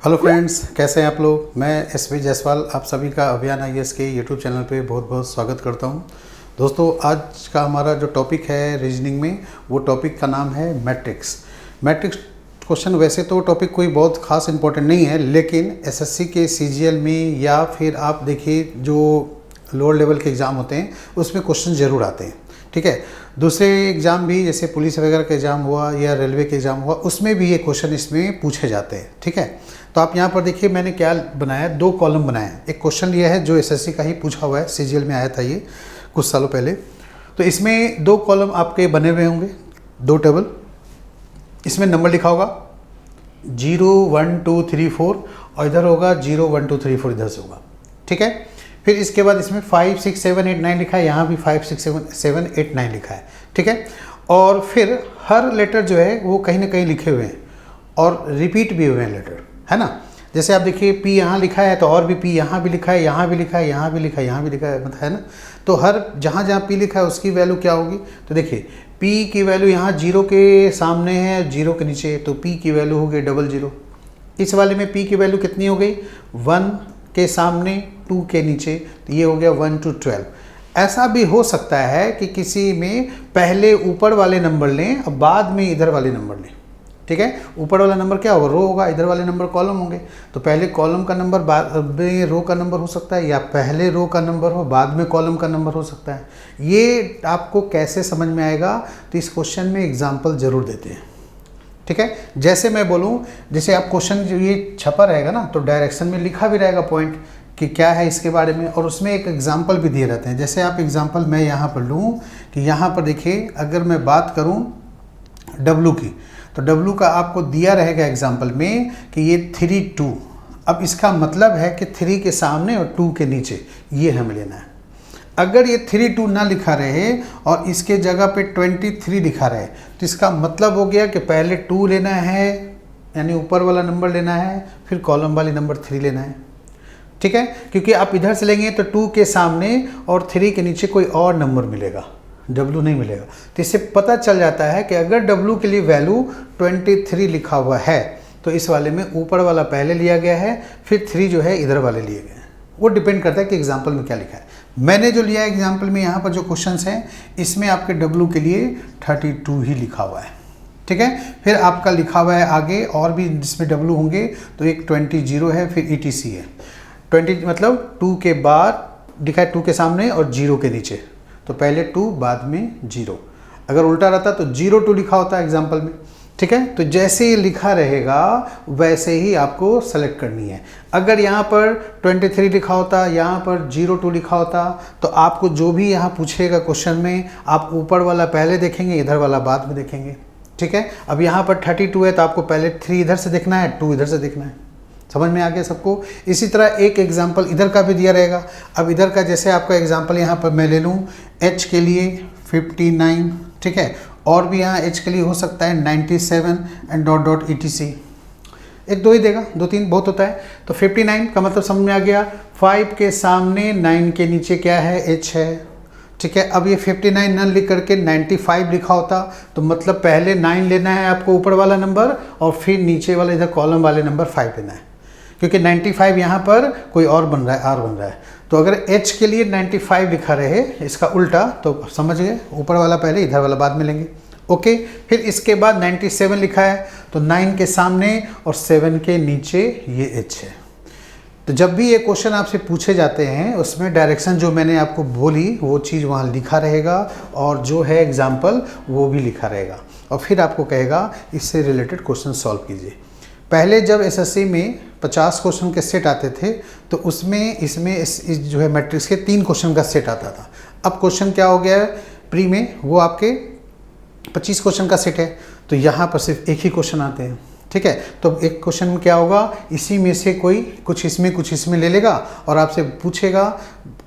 Hello friends, कैसे हैं आप लोग। मैं एसवी जायसवाल आप सभी का अभियान आईएएस के यूट्यूब चैनल पे बहुत बहुत स्वागत करता हूं। दोस्तों, आज का हमारा जो टॉपिक है रीजनिंग में, वो टॉपिक का नाम है मैट्रिक्स। मैट्रिक्स क्वेश्चन वैसे तो टॉपिक कोई बहुत खास इंपॉर्टेंट नहीं है, लेकिन एसएससी के सीजीएल में या फिर आप देखिए जो लोअर लेवल के एग्ज़ाम होते हैं उसमें क्वेश्चन ज़रूर आते हैं। ठीक है, दूसरे एग्ज़ाम भी जैसे पुलिस वगैरह का एग्ज़ाम हुआ या रेलवे के एग्ज़ाम हुआ, उसमें भी ये क्वेश्चन इसमें पूछे जाते हैं। ठीक है, तो आप यहाँ पर देखिए मैंने क्या बनाया, दो कॉलम बनाए हैं। एक क्वेश्चन लिया है जो एसएससी का ही पूछा हुआ है, सीजीएल में आया था ये कुछ सालों पहले। तो इसमें दो कॉलम आपके बने हुए होंगे, दो टेबल। इसमें नंबर लिखा होगा 0 1 2 3 4 और इधर होगा 0 1 2 3 4 इधर से होगा। ठीक है, फिर इसके बाद इसमें 5 6 7 8 9 लिखा है, यहाँ भी 5 6 7 8 9 लिखा है। ठीक है, और फिर हर लेटर जो है वो कहीं ना कहीं लिखे हुए हैं और रिपीट भी हुए हैं लेटर, है ना। जैसे आप देखिए पी यहाँ लिखा है तो और भी पी यहाँ भी लिखा है, यहाँ भी लिखा है, यहाँ भी लिखा है, यहाँ भी लिखा है, मतलब है ना। तो हर जहाँ जहाँ पी लिखा है उसकी वैल्यू क्या होगी, तो देखिए पी की वैल्यू यहाँ 0 के सामने है, 0 के नीचे, तो पी की वैल्यू हो गई 00। इस वाले में पी की वैल्यू कितनी हो गई, 1 के सामने 2 के नीचे, तो ये हो गया 1 to 12। ऐसा भी हो सकता है कि किसी में पहले ऊपर वाले नंबर लें और बाद में इधर वाले नंबर लें। ठीक है, ऊपर वाला नंबर क्या होगा, रो होगा, इधर वाले नंबर कॉलम होंगे। तो पहले कॉलम का नंबर बाद में रो का नंबर हो सकता है, या पहले रो का नंबर हो बाद में कॉलम का नंबर हो सकता है। ये आपको कैसे समझ में आएगा, तो इस क्वेश्चन में एग्जाम्पल जरूर देते हैं। ठीक है, जैसे मैं बोलूँ, जैसे आप क्वेश्चन जो ये छपा रहेगा ना, तो डायरेक्शन में लिखा भी रहेगा पॉइंट कि क्या है इसके बारे में, और उसमें एक एग्जाम्पल भी दिए रहते हैं। जैसे आप एग्जाम्पल मैं यहाँ पर लूँ कि यहाँ पर देखिए, अगर मैं बात करूँ W की, तो W का आपको दिया रहेगा एग्जाम्पल में कि ये 3 2। अब इसका मतलब है कि 3 के सामने और 2 के नीचे ये हमें लेना है। अगर ये 3 2 ना लिखा रहे और इसके जगह पे 23 लिखा रहे, तो इसका मतलब हो गया कि पहले 2 लेना है, यानी ऊपर वाला नंबर लेना है, फिर कॉलम वाली नंबर 3 लेना है। ठीक है, क्योंकि आप इधर से लेंगे तो 2 के सामने और 3 के नीचे कोई और नंबर मिलेगा, W नहीं मिलेगा। तो इससे पता चल जाता है कि अगर W के लिए वैल्यू 23 लिखा हुआ है, तो इस वाले में ऊपर वाला पहले लिया गया है, फिर 3 जो है इधर वाले लिए गए हैं। वो डिपेंड करता है कि एग्जाम्पल में क्या लिखा है। मैंने जो लिया है एग्जाम्पल में, यहाँ पर जो क्वेश्चंस हैं, इसमें आपके W के लिए 32 ही लिखा हुआ है। ठीक है, फिर आपका लिखा हुआ है आगे और भी जिसमें W होंगे, तो एक 20 है, फिर ETC है। 20 मतलब 2 के बाद लिखा है, 2 के सामने और 0 के नीचे, तो पहले 2 बाद में 0। अगर उल्टा रहता तो 0 2 लिखा होता है एग्जाम्पल में। ठीक है, तो जैसे ये लिखा रहेगा वैसे ही आपको सेलेक्ट करनी है। अगर यहाँ पर 23 लिखा होता, यहाँ पर 0 2 लिखा होता, तो आपको जो भी यहाँ पूछेगा क्वेश्चन में, आप ऊपर वाला पहले देखेंगे, इधर वाला बाद में देखेंगे। ठीक है, अब यहाँ पर 32 है तो आपको पहले 3 इधर से देखना है, 2 इधर से देखना है। समझ में आ गया सबको। इसी तरह एक एग्जाम्पल इधर का भी दिया रहेगा। अब इधर का जैसे आपका एग्जाम्पल यहाँ पर मैं ले लूँ, H के लिए 59। ठीक है, और भी यहाँ H के लिए हो सकता है 97 एंड डॉट डॉट ETC। एक दो ही देगा, 2 3 बहुत होता है। तो 59 का मतलब समझ में आ गया, 5 के सामने 9 के नीचे क्या है, H है। ठीक है, अब ये 59 न लिख करके 95 लिखा होता, तो मतलब पहले 9 लेना है आपको ऊपर वाला नंबर, और फिर नीचे वाले इधर कॉलम वाले नंबर 5 लेना है, क्योंकि 95 यहाँ पर कोई और बन रहा है, R बन रहा है। तो अगर H के लिए 95 लिखा रहे, इसका उल्टा, तो समझ गए, ऊपर वाला पहले इधर वाला बाद में लेंगे। ओके, फिर इसके बाद 97 लिखा है, तो 9 के सामने और 7 के नीचे ये H है। तो जब भी ये क्वेश्चन आपसे पूछे जाते हैं, उसमें डायरेक्शन जो मैंने आपको बोली वो चीज़ वहाँ लिखा रहेगा, और जो है एग्जाम्पल वो भी लिखा रहेगा, और फिर आपको कहेगा इससे रिलेटेड क्वेश्चन सॉल्व कीजिए। पहले जब एसएससी में 50 क्वेश्चन के सेट आते थे, तो उसमें इसमें इस जो है मैट्रिक्स के 3 क्वेश्चन का सेट आता था। अब क्वेश्चन क्या हो गया है प्री में, वो आपके 25 क्वेश्चन का सेट है, तो यहाँ पर सिर्फ एक ही क्वेश्चन आते हैं। ठीक है, तो एक क्वेश्चन में क्या होगा, इसी में से कोई कुछ इसमें ले लेगा और आपसे पूछेगा,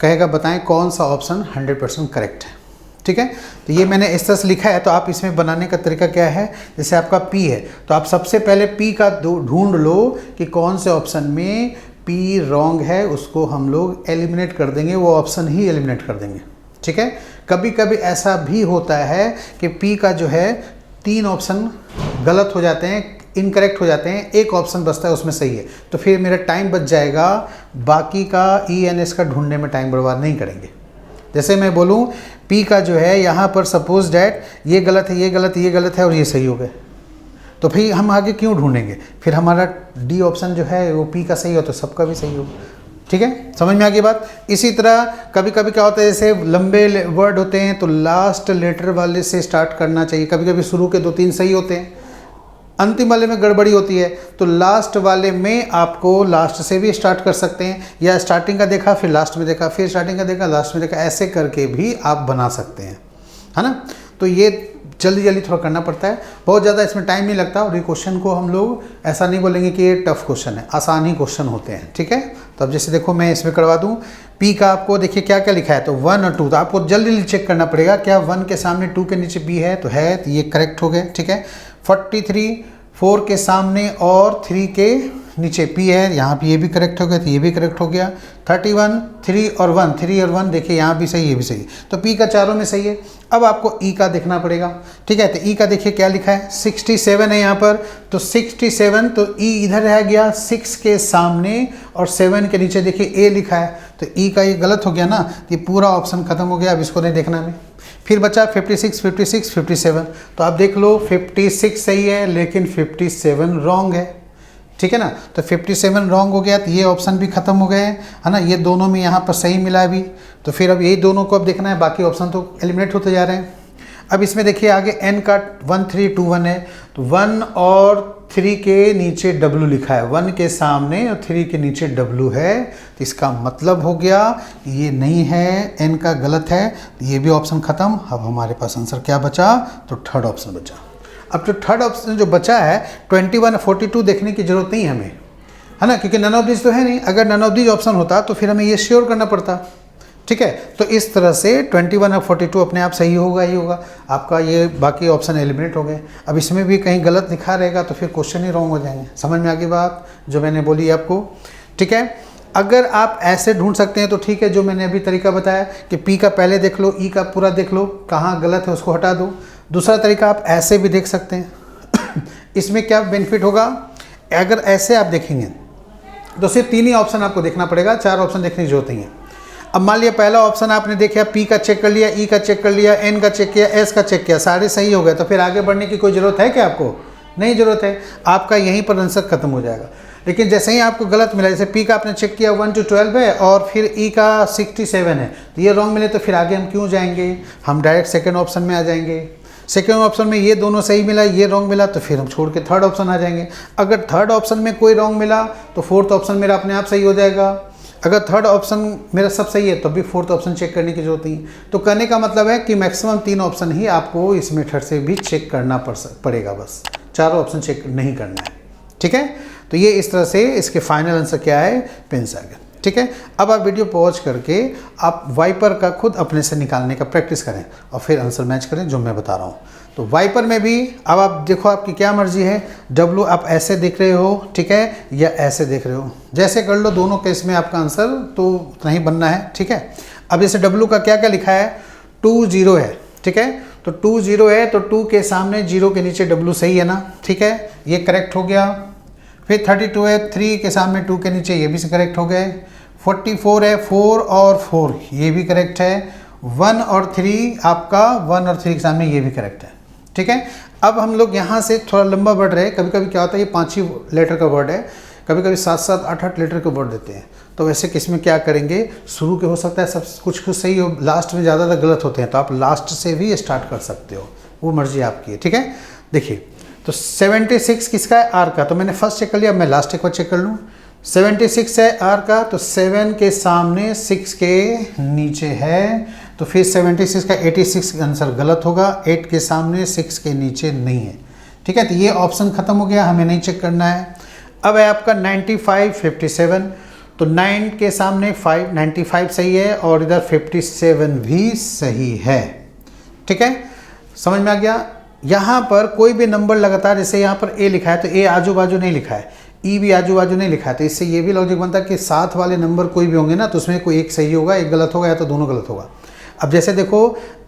कहेगा बताएं कौन सा ऑप्शन 100% करेक्ट है। ठीक है, तो ये मैंने इस तरह से लिखा है। तो आप इसमें बनाने का तरीका क्या है, जैसे आपका P है, तो आप सबसे पहले P का ढूंढ लो कि कौन से ऑप्शन में P रॉन्ग है, उसको हम लोग एलिमिनेट कर देंगे, वो ऑप्शन ही एलिमिनेट कर देंगे। ठीक है, कभी कभी ऐसा भी होता है कि P का जो है 3 ऑप्शन गलत हो जाते हैं, इनकरेक्ट हो जाते हैं, एक ऑप्शन बचता है उसमें सही है, तो फिर मेरा टाइम बच जाएगा, बाकी का ENS का ढूंढने में टाइम बर्बाद नहीं करेंगे। जैसे मैं बोलूँ P का जो है यहाँ पर सपोज डैट ये गलत है, ये गलत, ये गलत है और ये सही हो गए, तो फिर हम आगे क्यों ढूंढेंगे, फिर हमारा D ऑप्शन जो है वो P का सही हो तो सबका भी सही हो। ठीक है, समझ में आ गई बात। इसी तरह कभी कभी क्या होता है, जैसे लंबे वर्ड होते हैं तो लास्ट लेटर वाले से स्टार्ट करना चाहिए, कभी कभी शुरू के 2-3 सही होते हैं, अंतिम वाले में गड़बड़ी होती है, तो लास्ट वाले में आपको लास्ट से भी स्टार्ट कर सकते हैं, या स्टार्टिंग का देखा फिर लास्ट में देखा, फिर स्टार्टिंग का देखा लास्ट में देखा, ऐसे करके भी आप बना सकते हैं, है ना। तो ये जल्दी जल्दी थोड़ा करना पड़ता है, बहुत ज़्यादा इसमें टाइम नहीं लगता, और ये क्वेश्चन को हम लोग ऐसा नहीं बोलेंगे कि ये टफ क्वेश्चन है, आसान ही क्वेश्चन होते हैं। ठीक है, तो अब जैसे देखो मैं इसमें करवा दूँ, P का आपको देखिए क्या क्या लिखा है, तो 1 और 2, तो आपको जल्दी जल्दी चेक करना पड़ेगा क्या 1 के सामने 2 के नीचे P है, तो है, तो ये करेक्ट हो गए। ठीक है, 43 4 के सामने और 3 के नीचे P है, यहाँ पे ये भी करेक्ट हो गया, तो ये भी करेक्ट हो गया। 31 3 और 1 देखिए यहाँ भी सही, ये भी सही, तो P का चारों में सही है। अब आपको E का देखना पड़ेगा। ठीक है, तो E का देखिए क्या लिखा है, 67 है यहाँ पर, तो 67, तो E इधर रह गया 6 के सामने और 7 के नीचे देखिए A लिखा है, तो E का ये गलत हो गया ना, ये पूरा ऑप्शन खत्म हो गया, अब इसको नहीं देखना हमें। फिर बचा 56 56 57, तो आप देख लो 56 सही है लेकिन 57 रॉन्ग है। ठीक है ना, तो 57 रॉन्ग हो गया, तो ये ऑप्शन भी खत्म हो गए, है ना, ये दोनों में यहाँ पर सही मिला अभी, तो फिर अब यही दोनों को अब देखना है, बाकी ऑप्शन तो एलिमिनेट होते जा रहे हैं। अब इसमें देखिए आगे N का 1 3 2 1 है, तो 1 और 3 के नीचे W लिखा है, 1 के सामने और 3 के नीचे W है, तो इसका मतलब हो गया ये नहीं है, N का गलत है, ये भी ऑप्शन खत्म। अब हमारे पास आंसर क्या बचा, तो थर्ड ऑप्शन बचा। अब जो थर्ड ऑप्शन जो बचा है 21 42 देखने की जरूरत नहीं है हमें, है ना, क्योंकि नन ऑफ दिस तो है नहीं, अगर नन ऑफ दिस ऑप्शन होता तो फिर हमें ये श्योर करना पड़ता। ठीक है, तो इस तरह से 21 और 42 अपने आप सही होगा ही होगा, आपका ये बाकी ऑप्शन एलिमिनेट हो गए। अब इसमें भी कहीं गलत लिखा रहेगा तो फिर क्वेश्चन ही रॉन्ग हो जाएंगे। समझ में आ गई बात जो मैंने बोली आपको। ठीक है, अगर आप ऐसे ढूंढ सकते हैं तो ठीक है, जो मैंने अभी तरीका बताया कि P का पहले देख लो, E का पूरा देख लो, कहाँ गलत है उसको हटा दो। दूसरा तरीका आप ऐसे भी देख सकते हैं इसमें क्या बेनिफिट होगा, अगर ऐसे आप देखेंगे तो सिर्फ 3 ही ऑप्शन आपको देखना पड़ेगा, 4 ऑप्शन देखने की जरूरत नहीं है। अब मान लिया पहला ऑप्शन आपने देखा, P का चेक कर लिया, E का चेक कर लिया, N का चेक किया, S का चेक किया, सारे सही हो गए, तो फिर आगे बढ़ने की कोई ज़रूरत है क्या, आपको नहीं ज़रूरत है, आपका यहीं पर आंसर खत्म हो जाएगा। लेकिन जैसे ही आपको गलत मिला, जैसे P का आपने चेक किया 1 to 12 है और फिर E का 67 है, तो ये रॉन्ग मिले, तो फिर आगे हम क्यों जाएंगे, हम डायरेक्ट सेकेंड ऑप्शन में आ जाएंगे। सेकेंड ऑप्शन में ये दोनों सही मिला, ये रॉन्ग मिला, तो फिर हम छोड़ के थर्ड ऑप्शन आ जाएंगे। अगर थर्ड ऑप्शन में कोई रॉन्ग मिला तो फोर्थ ऑप्शन मेरा अपने आप सही हो जाएगा। अगर थर्ड ऑप्शन मेरा सब सही है तो भी फोर्थ ऑप्शन चेक करने की जरूरत नहीं। तो कहने का मतलब है कि मैक्सिमम 3 ऑप्शन ही आपको इस मेथड से भी चेक करना पड़ेगा, बस 4 ऑप्शन चेक नहीं करना है। ठीक है, तो ये इस तरह से इसके फाइनल आंसर क्या है, पेंसागर। ठीक है, अब आप वीडियो पॉज करके आप वाइपर का खुद अपने से निकालने का प्रैक्टिस करें और फिर आंसर मैच करें जो मैं बता रहा हूँ। तो वाइपर में भी अब आप देखो, आपकी क्या मर्जी है, W आप ऐसे देख रहे हो, ठीक है, या ऐसे देख रहे हो, जैसे कर लो, दोनों केस में आपका आंसर तो उतना ही बनना है। ठीक है, अब जैसे W का क्या क्या लिखा है, 2 0 है। ठीक है, तो 2 0 है, तो 2 के सामने 0 के नीचे W सही है ना। ठीक है, ये करेक्ट हो गया। फिर 32 है, 3 के सामने 2 के नीचे, ये भी करेक्ट हो गए। 44 है, 4 और 4, ये भी करेक्ट है। 1 और 3 आपका 1 और 3 के सामने, ये भी करेक्ट है। ठीक है, अब हम लोग यहाँ से थोड़ा लंबा बढ़ रहे हैं, कभी कभी क्या होता है ये 5 ही लेटर का वर्ड है, कभी कभी 7-7 8-8 लेटर के वर्ड देते हैं, तो वैसे किस में क्या करेंगे, शुरू के हो सकता है सब कुछ सही हो, लास्ट में ज़्यादातर गलत होते हैं, तो आप लास्ट से भी स्टार्ट कर सकते हो, वो मर्जी आपकी है। ठीक है, देखिए तो 76 किसका है, R का, तो मैंने फर्स्ट चेक कर लिया, मैं लास्ट एक बार चेक कर लूँ। 76 है R का, तो 7 के सामने 6 के नीचे है, तो फिर 76 का 86 आंसर गलत होगा, 8 के सामने 6 के नीचे नहीं है। ठीक है, तो ये ऑप्शन खत्म हो गया, हमें नहीं चेक करना है। अब है आपका 95 57, तो 9 के सामने 5, 95 सही है और इधर 57 भी सही है। ठीक है, समझ में आ गया। यहाँ पर कोई भी नंबर लगातार, जैसे यहाँ पर A लिखा है तो A आजू बाजू नहीं लिखा है, E भी आजू बाजू नहीं लिखा है, तो इससे ये भी लॉजिक बनता है कि साथ वाले नंबर कोई भी होंगे ना, तो उसमें कोई एक सही होगा, एक गलत होगा, या तो दोनों गलत होगा। अब जैसे देखो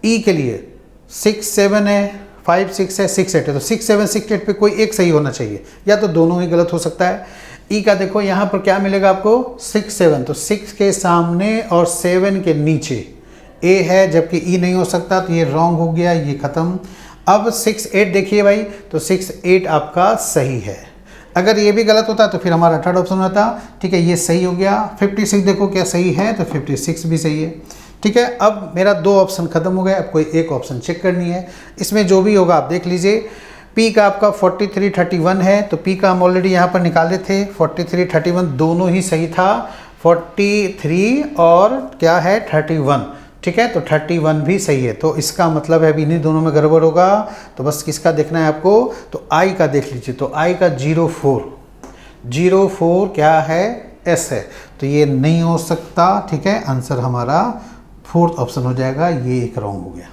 E के लिए 6 7 है, 5 6 है, 6 8 है, तो 6 7 6 8 पे कोई एक सही होना चाहिए, या तो दोनों ही गलत हो सकता है। ई का देखो यहाँ पर क्या मिलेगा आपको 6 7, तो 6 के सामने और 7 के नीचे ए है, जबकि ई नहीं हो सकता, तो ये रॉन्ग हो गया, ये खत्म। अब 6 8 देखिए भाई, तो 6 8 आपका सही है। अगर ये भी गलत होता तो फिर हमारा थर्ड ऑप्शन होता, ठीक है, ये सही हो गया। 56 देखो क्या सही है, तो 56 भी सही है, ठीक है। अब मेरा 2 ऑप्शन खत्म हो गए, अब कोई एक ऑप्शन चेक करनी है, इसमें जो भी होगा आप देख लीजिए। पी का आपका 43 31 है, तो पी का हम ऑलरेडी यहाँ पर निकाले थे, 43 31 दोनों ही सही था, 43 और क्या है 31, ठीक है, तो 31 भी सही है। तो इसका मतलब है अभी इन्हीं दोनों में गड़बड़ होगा, तो बस किसका देखना है आपको, तो आई का देख लीजिए। तो आई का 04 क्या है, एस है, तो ये नहीं हो सकता, ठीक है। आंसर हमारा 4th ऑप्शन हो जाएगा, ये एक रॉन्ग हो गया,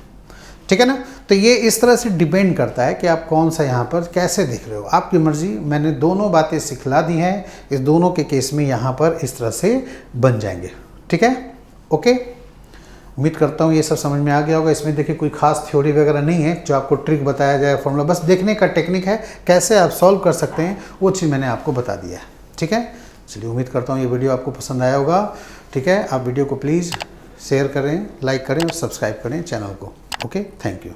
ठीक है ना। तो ये इस तरह से डिपेंड करता है कि आप कौन सा यहाँ पर कैसे देख रहे हो, आपकी मर्जी। मैंने दोनों बातें सिखला दी हैं, इस दोनों के केस में यहाँ पर इस तरह से बन जाएंगे, ठीक है, ओके। उम्मीद करता हूँ ये सब समझ में आ गया होगा। इसमें देखिए कोई खास थ्योरी वगैरह नहीं है जो आपको ट्रिक बताया जाए, फॉर्मूला, बस देखने का टेक्निक है, कैसे आप सॉल्व कर सकते हैं वो चीज़ मैंने आपको बता दिया है, ठीक है। चलिए, उम्मीद करता हूँ ये वीडियो आपको पसंद आया होगा, ठीक है। आप वीडियो को प्लीज़ शेयर करें, लाइक करें और सब्सक्राइब करें चैनल को, ओके, थैंक यू।